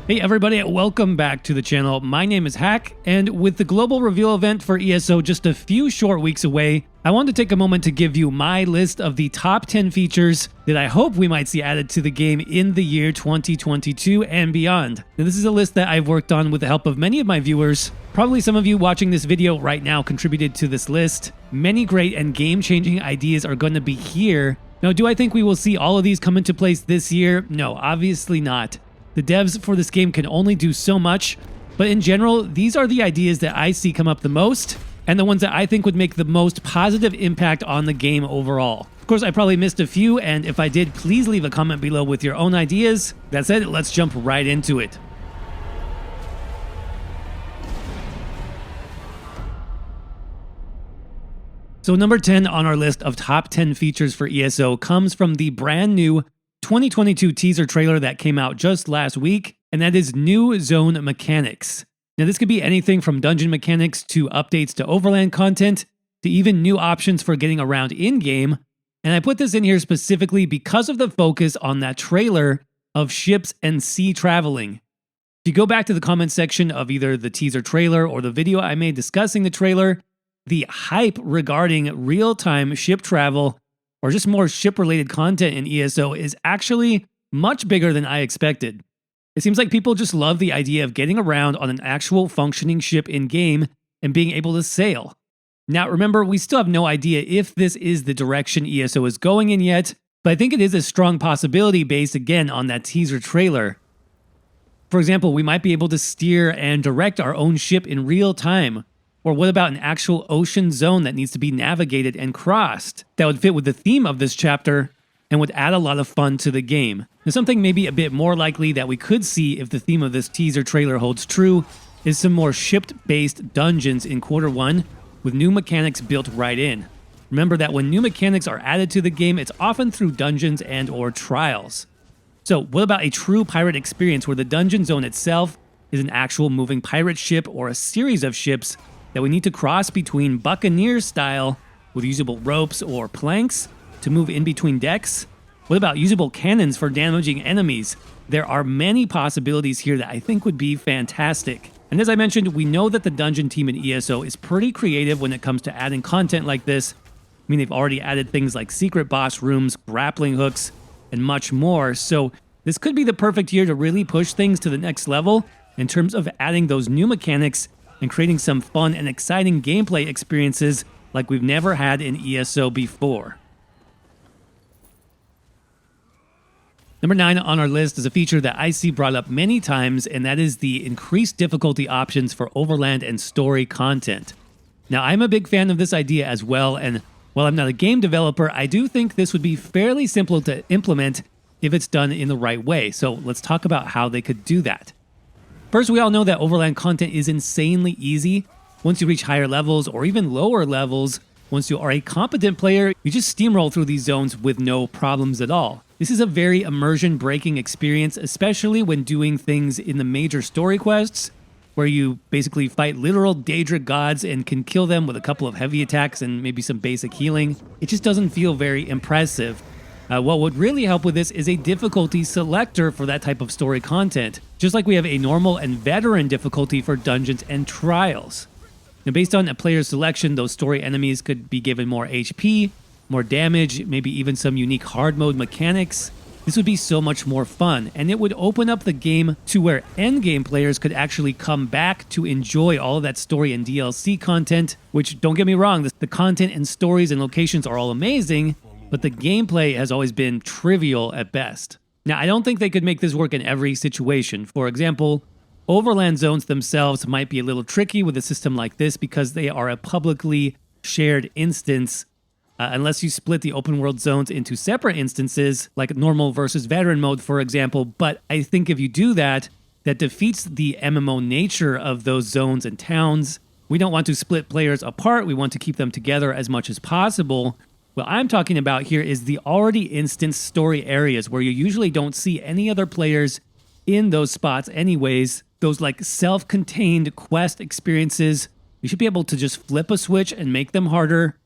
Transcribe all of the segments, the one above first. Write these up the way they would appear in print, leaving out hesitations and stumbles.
Hey everybody, welcome back to the channel. My name is Hack, and with the global reveal event for ESO just a few short weeks away, I wanted to take a moment to give you my list of the top 10 features that I hope we might see added to the game in the year 2022 and beyond. Now, this is a list that I've worked on with the help of many of my viewers. Probably some of you watching this video right now contributed to this list. Many great and game-changing ideas are going to be here. Now, do I think we will see all of these come into place this year? No, obviously not. The devs for this game can only do so much, but in general, these are the ideas that I see come up the most, and the ones that I think would make the most positive impact on the game overall. Of course, I probably missed a few, and if I did, please leave a comment below with your own ideas. That said, let's jump right into it. So number 10 on our list of top 10 features for ESO comes from the brand new 2022 teaser trailer that came out just last week, and that is new zone mechanics. Now, this could be anything from dungeon mechanics to updates to overland content to even new options for getting around in-game. And I put this in here specifically because of the focus on that trailer of ships and sea traveling. If you go back to the comment section of either the teaser trailer or the video I made discussing the trailer, the hype regarding real-time ship travel or just more ship-related content in ESO is actually much bigger than I expected. It seems like people just love the idea of getting around on an actual functioning ship in-game and being able to sail. Now remember, we still have no idea if this is the direction ESO is going in yet, but I think it is a strong possibility based again on that teaser trailer. For example, we might be able to steer and direct our own ship in real time. Or what about an actual ocean zone that needs to be navigated and crossed? That would fit with the theme of this chapter and would add a lot of fun to the game. Now, something maybe a bit more likely that we could see if the theme of this teaser trailer holds true is some more ship-based dungeons in Quarter 1 with new mechanics built right in. Remember that when new mechanics are added to the game, it's often through dungeons and or trials. So what about a true pirate experience where the dungeon zone itself is an actual moving pirate ship or a series of ships that we need to cross between Buccaneer style with usable ropes or planks to move in between decks? What about usable cannons for damaging enemies? There are many possibilities here that I think would be fantastic. And as I mentioned, we know that the dungeon team in ESO is pretty creative when it comes to adding content like this. I mean, they've already added things like secret boss rooms, grappling hooks, and much more. So this could be the perfect year to really push things to the next level in terms of adding those new mechanics and creating some fun and exciting gameplay experiences like we've never had in ESO before. Number 9 on our list is a feature that I see brought up many times, and that is the increased difficulty options for overland and story content. Now, I'm a big fan of this idea as well, and while I'm not a game developer, I do think this would be fairly simple to implement if it's done in the right way. So let's talk about how they could do that. First, we all know that overland content is insanely easy. Once you reach higher levels or even lower levels, once you are a competent player, you just steamroll through these zones with no problems at all. This is a very immersion-breaking experience, especially when doing things in the major story quests, where you basically fight literal Daedric gods and can kill them with a couple of heavy attacks and maybe some basic healing. It just doesn't feel very impressive. What would really help with this is a difficulty selector for that type of story content, just like we have a normal and veteran difficulty for dungeons and trials. Now, based on a player's selection, those story enemies could be given more HP, more damage, maybe even some unique hard mode mechanics. This would be so much more fun, and it would open up the game to where endgame players could actually come back to enjoy all of that story and DLC content, which, don't get me wrong, the content and stories and locations are all amazing, but the gameplay has always been trivial at best. Now, I don't think they could make this work in every situation. For example, overland zones themselves might be a little tricky with a system like this because they are a publicly shared instance, unless you split the open world zones into separate instances, like normal versus veteran mode, for example. But I think if you do that, that defeats the MMO nature of those zones and towns. We don't want to split players apart. We want to keep them together as much as possible. What I'm talking about here is the already instanced story areas where you usually don't see any other players in those spots anyways. Those like self-contained quest experiences, you should be able to just flip a switch and make them harder,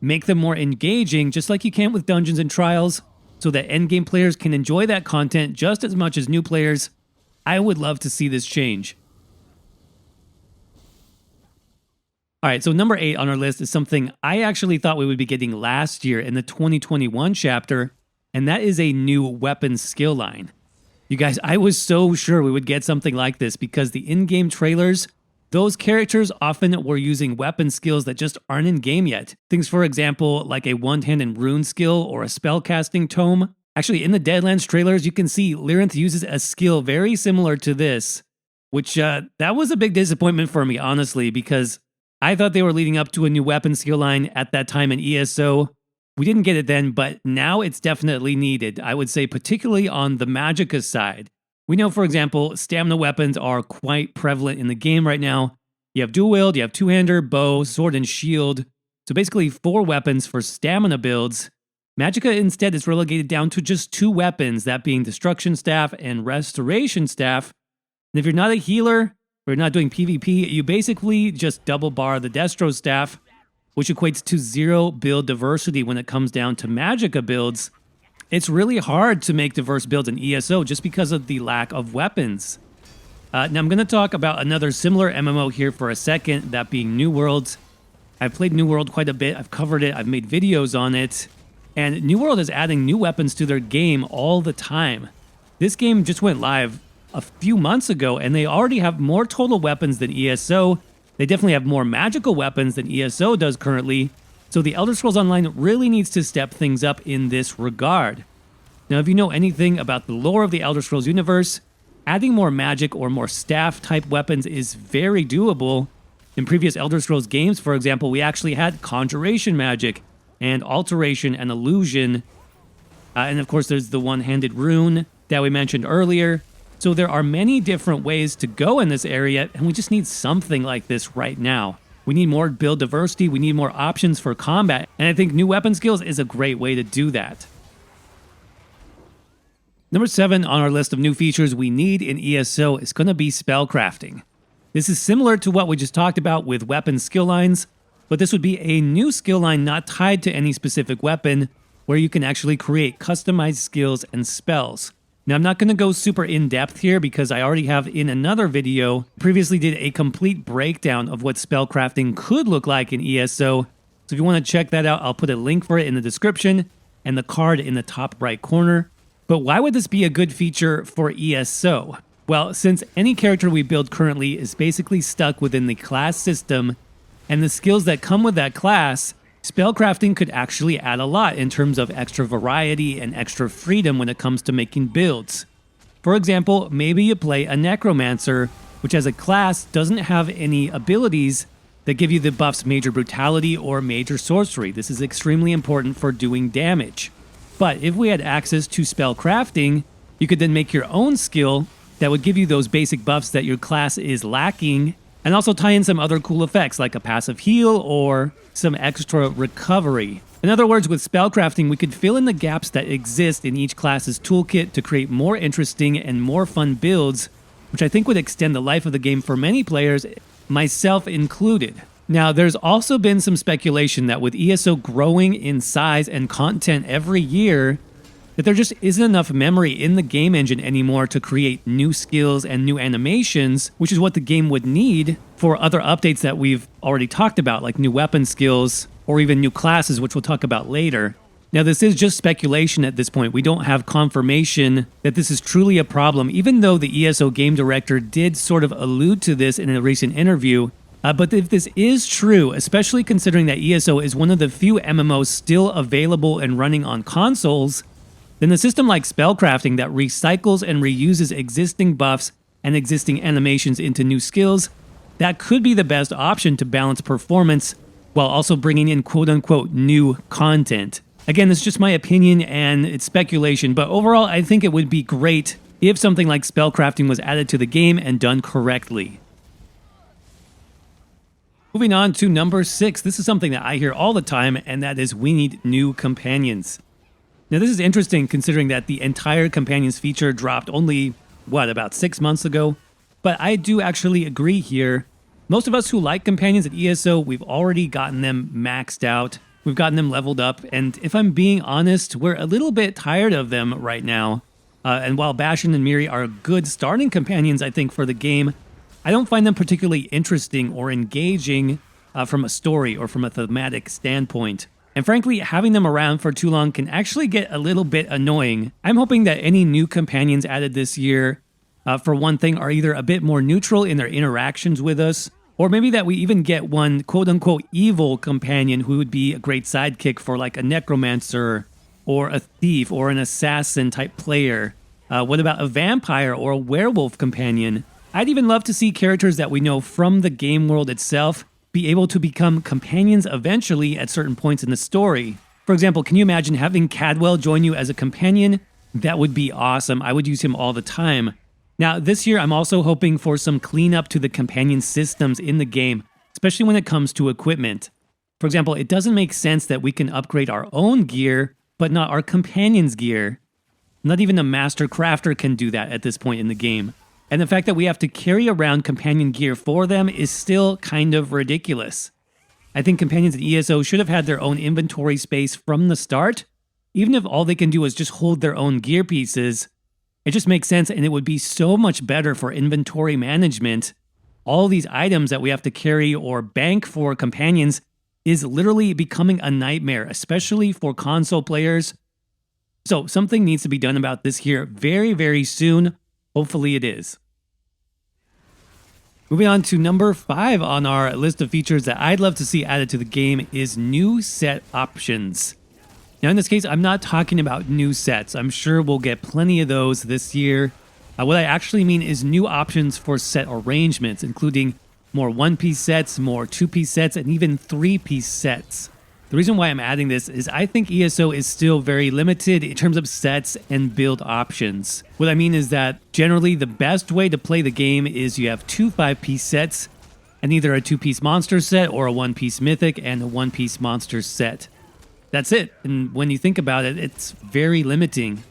make them more engaging, just like you can with dungeons and trials, so that endgame players can enjoy that content just as much as new players. I would love to see this change. All right, so number 8 on our list is something I actually thought we would be getting last year in the 2021 chapter, and that is a new weapon skill line. You guys, I was so sure we would get something like this because the in-game trailers, those characters often were using weapon skills that just aren't in-game yet. Things, for example, like a one-hand and rune skill or a spellcasting tome. Actually, in the Deadlands trailers, you can see Lyrinth uses a skill very similar to this, which that was a big disappointment for me, honestly, because I thought they were leading up to a new weapon skill line at that time in ESO. We didn't get it then, but now it's definitely needed. I would say particularly on the Magicka side. We know, for example, stamina weapons are quite prevalent in the game right now. You have dual wield, you have two-hander, bow, sword, and shield. So basically 4 weapons for stamina builds. Magicka instead is relegated down to just 2 weapons, that being Destruction Staff and Restoration Staff. And if you're not a healer, or you're not doing PvP, you basically just double bar the Destro Staff, which equates to 0 build diversity when it comes down to Magicka builds. It's really hard to make diverse builds in ESO just because of the lack of weapons. Now I'm going to talk about another similar MMO here for a second, that being New World. I've played New World quite a bit, I've covered it, I've made videos on it, and New World is adding new weapons to their game all the time. This game just went live a few months ago, and they already have more total weapons than ESO. They definitely have more magical weapons than ESO does currently, so the Elder Scrolls Online really needs to step things up in this regard. Now, if you know anything about the lore of the Elder Scrolls universe, adding more magic or more staff-type weapons is very doable. In previous Elder Scrolls games, for example, we actually had conjuration magic, and alteration and illusion. And of course, there's the one-handed rune that we mentioned earlier. So there are many different ways to go in this area, and we just need something like this right now. We need more build diversity, we need more options for combat, and I think new weapon skills is a great way to do that. Number 7 on our list of new features we need in ESO is going to be spellcrafting. This is similar to what we just talked about with weapon skill lines, but this would be a new skill line not tied to any specific weapon, where you can actually create customized skills and spells. Now, I'm not going to go super in-depth here because I already have in another video previously did a complete breakdown of what spellcrafting could look like in ESO. So if you want to check that out, I'll put a link for it in the description and the card in the top right corner. But why would this be a good feature for ESO? Well, since any character we build currently is basically stuck within the class system and the skills that come with that class, spellcrafting could actually add a lot in terms of extra variety and extra freedom when it comes to making builds. For example, maybe you play a Necromancer, which as a class doesn't have any abilities that give you the buffs Major Brutality or Major Sorcery. This is extremely important for doing damage. But if we had access to spellcrafting, you could then make your own skill that would give you those basic buffs that your class is lacking, and also tie in some other cool effects like a passive heal or some extra recovery. In other words, with spellcrafting, we could fill in the gaps that exist in each class's toolkit to create more interesting and more fun builds, which I think would extend the life of the game for many players, myself included. Now, there's also been some speculation that with ESO growing in size and content every year, that there just isn't enough memory in the game engine anymore to create new skills and new animations, which is what the game would need for other updates that we've already talked about, like new weapon skills or even new classes, which we'll talk about later. Now, this is just speculation at this point. We don't have confirmation that this is truly a problem, even though the ESO game director did sort of allude to this in a recent interview. But if this is true, especially considering that ESO is one of the few MMOs still available and running on consoles, then a system like spellcrafting that recycles and reuses existing buffs and existing animations into new skills, that could be the best option to balance performance while also bringing in quote-unquote new content. Again, it's just my opinion and it's speculation, but overall I think it would be great if something like spellcrafting was added to the game and done correctly. Moving on to number 6, this is something that I hear all the time, and that is we need new companions. Now, this is interesting considering that the entire companions feature dropped only, about 6 months ago? But I do actually agree here. Most of us who like companions at ESO, we've already gotten them maxed out. We've gotten them leveled up, and if I'm being honest, we're a little bit tired of them right now. And while Bastion and Miri are good starting companions, I think, for the game, I don't find them particularly interesting or engaging from a story or from a thematic standpoint. And frankly, having them around for too long can actually get a little bit annoying. I'm hoping that any new companions added this year, for one thing, are either a bit more neutral in their interactions with us, or maybe that we even get one quote-unquote evil companion who would be a great sidekick for like a necromancer or a thief or an assassin type player. What about a vampire or a werewolf companion? I'd even love to see characters that we know from the game world itself be able to become companions eventually at certain points in the story. For example, can you imagine having Cadwell join you as a companion? That would be awesome. I would use him all the time. Now, this year, I'm also hoping for some cleanup to the companion systems in the game, especially when it comes to equipment. For example, it doesn't make sense that we can upgrade our own gear, but not our companion's gear. Not even a master crafter can do that at this point in the game. And the fact that we have to carry around companion gear for them is still kind of ridiculous. I think companions in ESO should have had their own inventory space from the start. Even if all they can do is just hold their own gear pieces, it just makes sense, and it would be so much better for inventory management. All these items that we have to carry or bank for companions is literally becoming a nightmare, especially for console players. So something needs to be done about this here very, very soon. Hopefully it is. Moving on to number 5 on our list of features that I'd love to see added to the game is new set options. Now in this case, I'm not talking about new sets. I'm sure we'll get plenty of those this year. What I actually mean is new options for set arrangements, including more one-piece sets, more two-piece sets, and even three-piece sets. The reason why I'm adding this is I think ESO is still very limited in terms of sets and build options. What I mean is that generally the best way to play the game is you have 2 5-piece sets, and either a 2-piece monster set or a 1-piece mythic and a 1-piece monster set. That's it. And when you think about it, it's very limiting.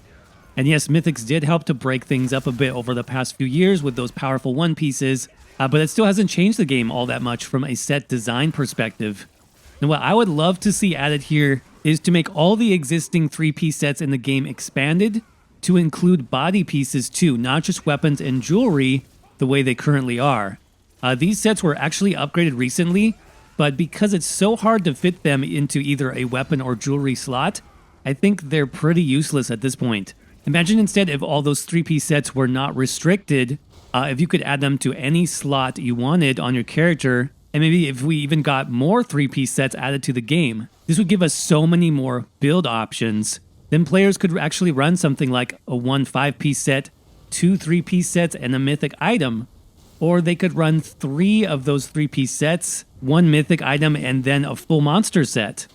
And yes, mythics did help to break things up a bit over the past few years with those powerful 1-pieces, but it still hasn't changed the game all that much from a set design perspective. And what I would love to see added here is to make all the existing 3-piece sets in the game expanded to include body pieces too, not just weapons and jewelry the way they currently are. These sets were actually upgraded recently, but because it's so hard to fit them into either a weapon or jewelry slot, I think they're pretty useless at this point. Imagine instead if all those 3-piece sets were not restricted, if you could add them to any slot you wanted on your character, and maybe if we even got more 3-piece sets added to the game. This would give us so many more build options. Then players could actually run something like a 1 5-piece set, 2 3-piece sets, and a mythic item. Or they could run 3 of those 3-piece sets, 1 mythic item, and then a full monster set.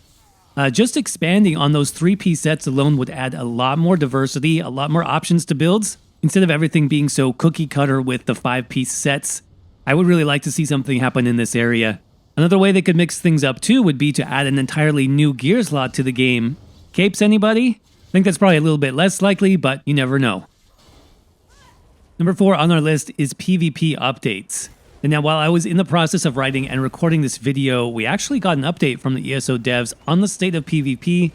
Just expanding on those 3-piece sets alone would add a lot more diversity, a lot more options to builds, instead of everything being so cookie cutter with the 5-piece sets. I would really like to see something happen in this area. Another way they could mix things up too would be to add an entirely new gear slot to the game. Capes, anybody? I think that's probably a little bit less likely, but you never know. Number 4 on our list is PvP updates. And now while I was in the process of writing and recording this video, we actually got an update from the ESO devs on the state of PvP,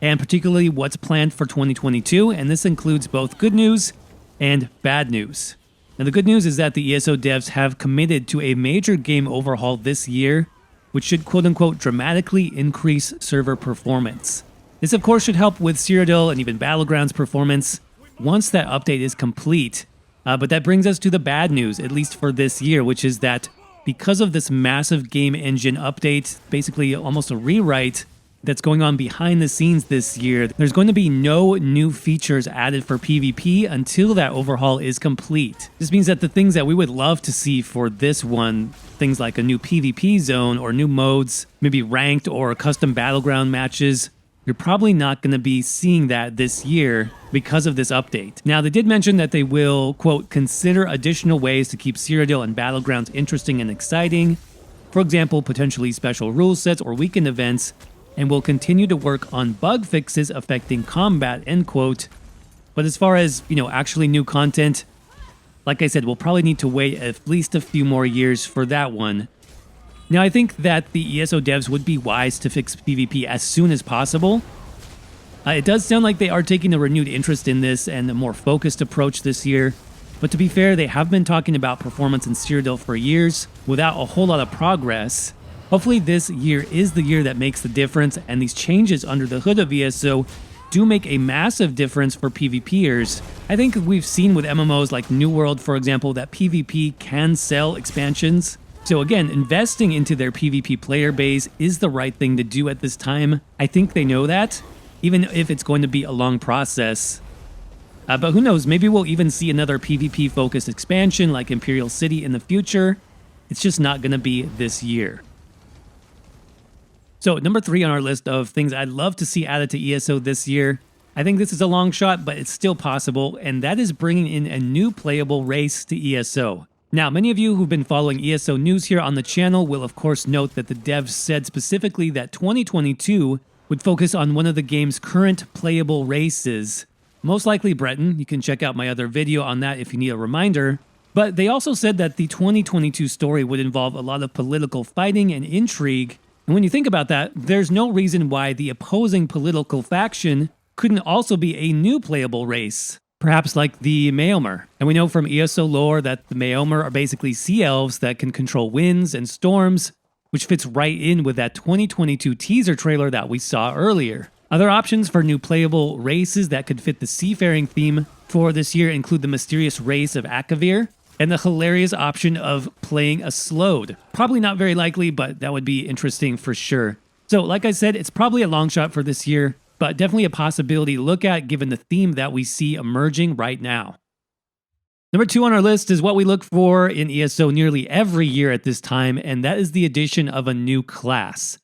and particularly what's planned for 2022, and this includes both good news and bad news. Now the good news is that the ESO devs have committed to a major game overhaul this year, which should quote-unquote dramatically increase server performance. This of course should help with Cyrodiil and even Battlegrounds performance once that update is complete. But that brings us to the bad news, at least for this year, which is that because of this massive game engine update, basically almost a rewrite that's going on behind the scenes this year, there's going to be no new features added for PvP until that overhaul is complete. This means that the things that we would love to see for this one, things like a new PvP zone or new modes, maybe ranked or custom battleground matches, you're probably not going to be seeing that this year because of this update. Now, they did mention that they will, quote, consider additional ways to keep Cyrodiil and Battlegrounds interesting and exciting. For example, potentially special rule sets or weekend events, and will continue to work on bug fixes affecting combat, end quote. But as far as, actually new content, like I said, we'll probably need to wait at least a few more years for that one. Now, I think that the ESO devs would be wise to fix PvP as soon as possible, It does sound like they are taking a renewed interest in this and a more focused approach this year. But to be fair, they have been talking about performance in Cyrodiil for years without a whole lot of progress. Hopefully this year is the year that makes the difference, and these changes under the hood of ESO do make a massive difference for PvPers. I think we've seen with MMOs like New World, for example, that PvP can sell expansions. So again, investing into their PvP player base is the right thing to do at this time. I think they know that, even if it's going to be a long process. But who knows, maybe we'll even see another PvP-focused expansion like Imperial City in the future. It's just not going to be this year. So number 3 on our list of things I'd love to see added to ESO this year. I think this is a long shot, but it's still possible, and that is bringing in a new playable race to ESO. Now, many of you who've been following ESO news here on the channel will of course note that the devs said specifically that 2022 would focus on one of the game's current playable races. Most likely Breton. You can check out my other video on that if you need a reminder. But they also said that the 2022 story would involve a lot of political fighting and intrigue. And when you think about that, there's no reason why the opposing political faction couldn't also be a new playable race. Perhaps like the Minotaur. And we know from ESO lore that the Minotaur are basically sea elves that can control winds and storms, which fits right in with that 2022 teaser trailer that we saw earlier. Other options for new playable races that could fit the seafaring theme for this year include the mysterious race of Akavir, and the hilarious option of playing a Slode. Probably not very likely, but that would be interesting for sure. So like I said, it's probably a long shot for this year, but definitely a possibility to look at given the theme that we see emerging right now. Number 2 on our list is what we look for in ESO nearly every year at this time, and that is the addition of a new class.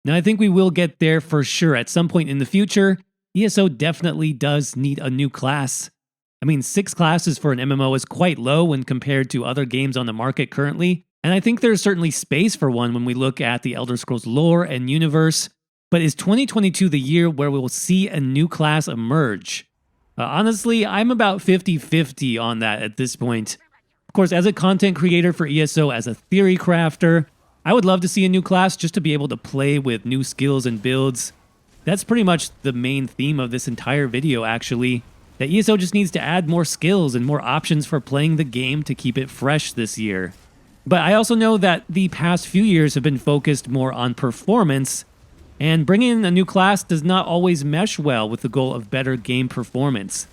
Now I think we will get there for sure at some point in the future. ESO definitely does need a new class. I mean, 6 classes for an MMO is quite low when compared to other games on the market currently, and I think there's certainly space for one when we look at the Elder Scrolls lore and universe. But is 2022 the year where we will see a new class emerge? Honestly, I'm about 50-50 on that at this point. Of course, as a content creator for ESO, as a theory crafter, I would love to see a new class just to be able to play with new skills and builds. That's pretty much the main theme of this entire video, actually. That ESO just needs to add more skills and more options for playing the game to keep it fresh this year. But I also know that the past few years have been focused more on performance, and bringing in a new class does not always mesh well with the goal of better game performance.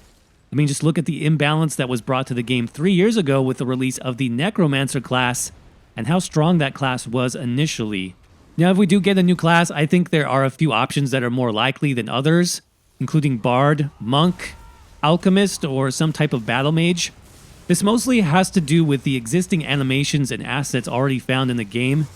I mean, just look at the imbalance that was brought to the game 3 years ago with the release of the Necromancer class, and how strong that class was initially. Now, if we do get a new class, I think there are a few options that are more likely than others, including Bard, Monk, Alchemist, or some type of Battle Mage. This mostly has to do with the existing animations and assets already found in the game.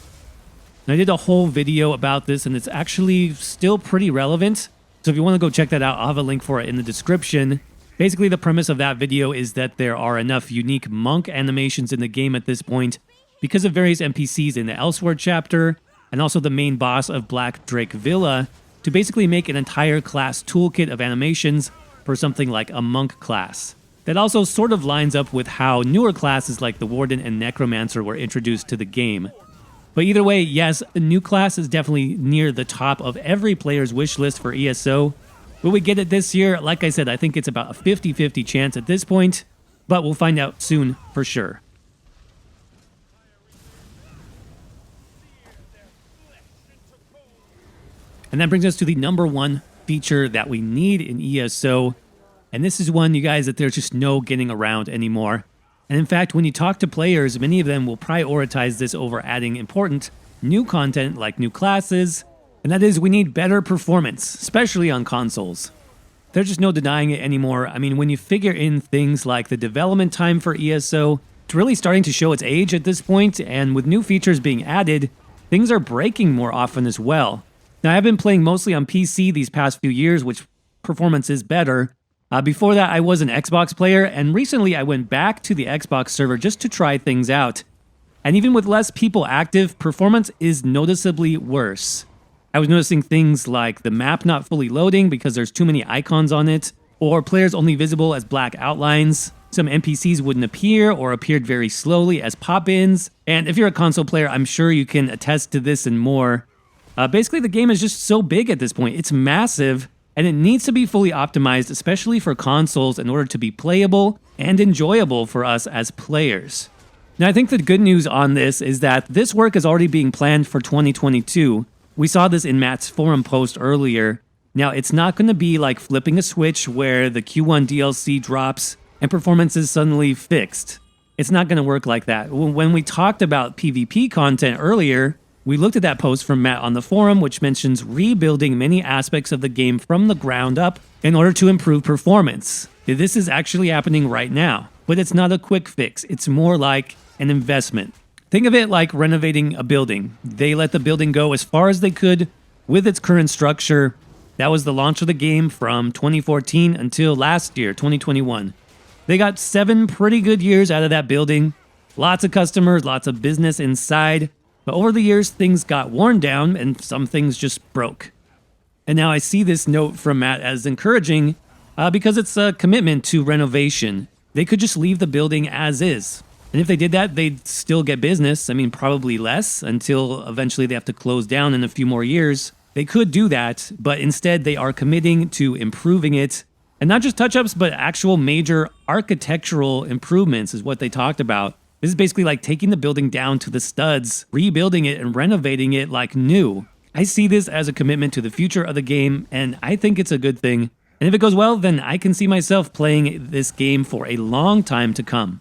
And I did a whole video about this, and it's actually still pretty relevant. So if you want to go check that out, I'll have a link for it in the description. Basically, the premise of that video is that there are enough unique monk animations in the game at this point because of various NPCs in the Elsewhere chapter, and also the main boss of Black Drake Villa, to basically make an entire class toolkit of animations for something like a monk class. That also sort of lines up with how newer classes like the Warden and Necromancer were introduced to the game. But either way, yes, a new class is definitely near the top of every player's wish list for ESO. Will we get it this year? Like I said, I think it's about a 50-50 chance at this point, but we'll find out soon for sure. And that brings us to the number 1 feature that we need in ESO. And this is one, you guys, that there's just no getting around anymore. And in fact, when you talk to players, many of them will prioritize this over adding important new content like new classes. And that is, we need better performance, especially on consoles. There's just no denying it anymore. I mean, when you figure in things like the development time for ESO, it's really starting to show its age at this point, and with new features being added, things are breaking more often as well. Now, I've been playing mostly on PC these past few years, which performance is better. Before that, I was an Xbox player, and recently I went back to the Xbox server just to try things out. And even with less people active, performance is noticeably worse. I was noticing things like the map not fully loading because there's too many icons on it, or players only visible as black outlines. Some NPCs wouldn't appear or appeared very slowly as pop-ins. And if you're a console player, I'm sure you can attest to this and more. Basically, the game is just so big at this point. It's massive, and it needs to be fully optimized, especially for consoles, in order to be playable and enjoyable for us as players. Now, I think the good news on this is that this work is already being planned for 2022. We saw this in Matt's forum post earlier. Now, it's not going to be like flipping a switch where the Q1 DLC drops and performance is suddenly fixed. It's not going to work like that. When we talked about PvP content earlier, we looked at that post from Matt on the forum, which mentions rebuilding many aspects of the game from the ground up in order to improve performance. This is actually happening right now, but it's not a quick fix. It's more like an investment. Think of it like renovating a building. They let the building go as far as they could with its current structure. That was the launch of the game from 2014 until last year, 2021. They got 7 pretty good years out of that building. Lots of customers, lots of business inside. But over the years, things got worn down and some things just broke. And now I see this note from Matt as encouraging because it's a commitment to renovation. They could just leave the building as is. And if they did that, they'd still get business. I mean, probably less until eventually they have to close down in a few more years. They could do that, but instead they are committing to improving it. And not just touch-ups, but actual major architectural improvements is what they talked about. This is basically like taking the building down to the studs, rebuilding it and renovating it like new. I see this as a commitment to the future of the game, and I think it's a good thing. And if it goes well, then I can see myself playing this game for a long time to come.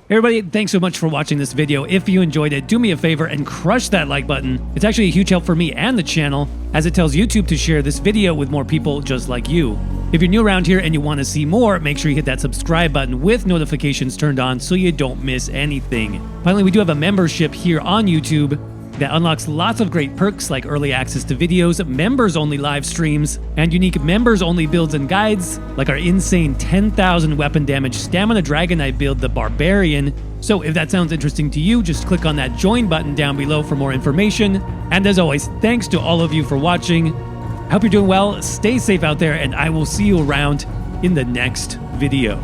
Everybody, thanks so much for watching this video. If you enjoyed it, do me a favor and crush that like button. It's actually a huge help for me and the channel, as it tells YouTube to share this video with more people just like you. If you're new around here and you want to see more, make sure you hit that subscribe button with notifications turned on so you don't miss anything. Finally, we do have a membership here on YouTube that unlocks lots of great perks like early access to videos, members-only live streams, and unique members-only builds and guides, like our insane 10,000 weapon damage Stamina Dragonite build, the Barbarian. So if that sounds interesting to you, just click on that join button down below for more information. And as always, thanks to all of you for watching. I hope you're doing well, stay safe out there, and I will see you around in the next video.